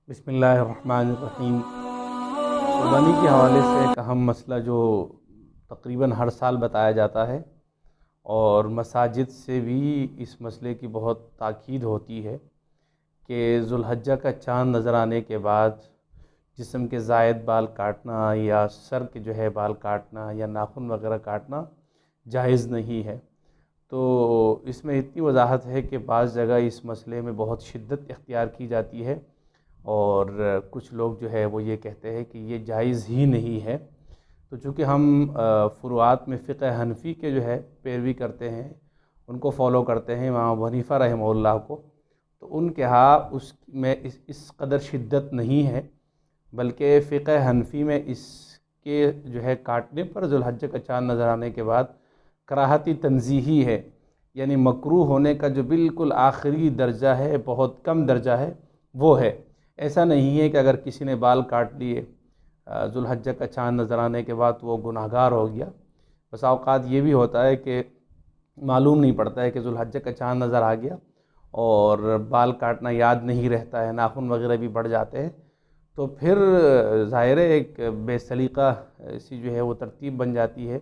بسم اللہ الرحمن الرحیم۔ قربانی کے حوالے سے ایک اہم مسئلہ جو تقریباً ہر سال بتایا جاتا ہے، اور مساجد سے بھی اس مسئلے کی بہت تاکید ہوتی ہے کہ ذو الحجہ کا چاند نظر آنے کے بعد جسم کے زائد بال کاٹنا یا سر کے جو ہے بال کاٹنا یا ناخن وغیرہ کاٹنا جائز نہیں ہے۔ تو اس میں اتنی وضاحت ہے کہ بعض جگہ اس مسئلے میں بہت شدت اختیار کی جاتی ہے، اور کچھ لوگ جو ہے وہ یہ کہتے ہیں کہ یہ جائز ہی نہیں ہے۔ تو چونکہ ہم فروعات میں فقہ حنفی کے جو ہے پیروی کرتے ہیں، ان کو فالو کرتے ہیں، امام ابو حنیفہ رحمہ اللہ کو، تو ان کے ہاں اس میں اس قدر شدت نہیں ہے، بلکہ فقہ حنفی میں اس کے جو ہے کاٹنے پر ذو الحجہ کا چاند نظر آنے کے بعد کراہتی تنزیہی ہے، یعنی مکروہ ہونے کا جو بالکل آخری درجہ ہے، بہت کم درجہ ہے، وہ ہے۔ ایسا نہیں ہے کہ اگر کسی نے بال کاٹ لیے ذو الحجہ کا چاند نظر آنے کے بعد وہ گناہگار ہو گیا۔ بس اوقات یہ بھی ہوتا ہے کہ معلوم نہیں پڑتا ہے کہ ذو الحجہ کا چاند نظر آ گیا اور بال کاٹنا یاد نہیں رہتا ہے، ناخن وغیرہ بھی بڑھ جاتے ہیں، تو پھر ظاہر ہے ایک بے سلیقہ سی جو ہے وہ ترتیب بن جاتی ہے،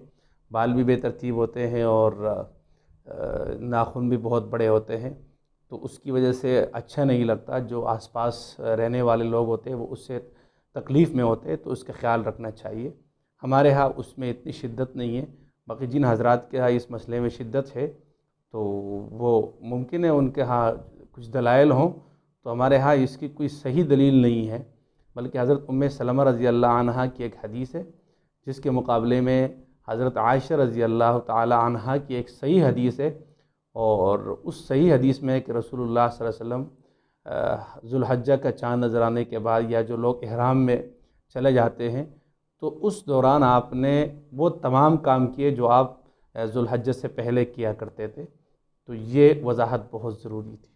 بال بھی بے ترتیب ہوتے ہیں اور ناخن بھی بہت بڑے ہوتے ہیں، تو اس کی وجہ سے اچھا نہیں لگتا۔ جو آس پاس رہنے والے لوگ ہوتے ہیں وہ اس سے تکلیف میں ہوتے ہیں، تو اس کا خیال رکھنا چاہیے۔ ہمارے ہاں اس میں اتنی شدت نہیں ہے، باقی جن حضرات کے ہاں اس مسئلے میں شدت ہے تو وہ ممکن ہے ان کے ہاں کچھ دلائل ہوں، تو ہمارے ہاں اس کی کوئی صحیح دلیل نہیں ہے، بلکہ حضرت ام سلمہ رضی اللہ عنہا کی ایک حدیث ہے جس کے مقابلے میں حضرت عائشہ رضی اللہ تعالی عنہا کی ایک صحیح حدیث ہے، اور اس صحیح حدیث میں ہے کہ رسول اللہ صلی اللہ علیہ وسلم ذو الحجہ کا چاند نظر آنے کے بعد یا جو لوگ احرام میں چلے جاتے ہیں تو اس دوران آپ نے وہ تمام کام کیے جو آپ ذو الحجہ سے پہلے کیا کرتے تھے۔ تو یہ وضاحت بہت ضروری تھی۔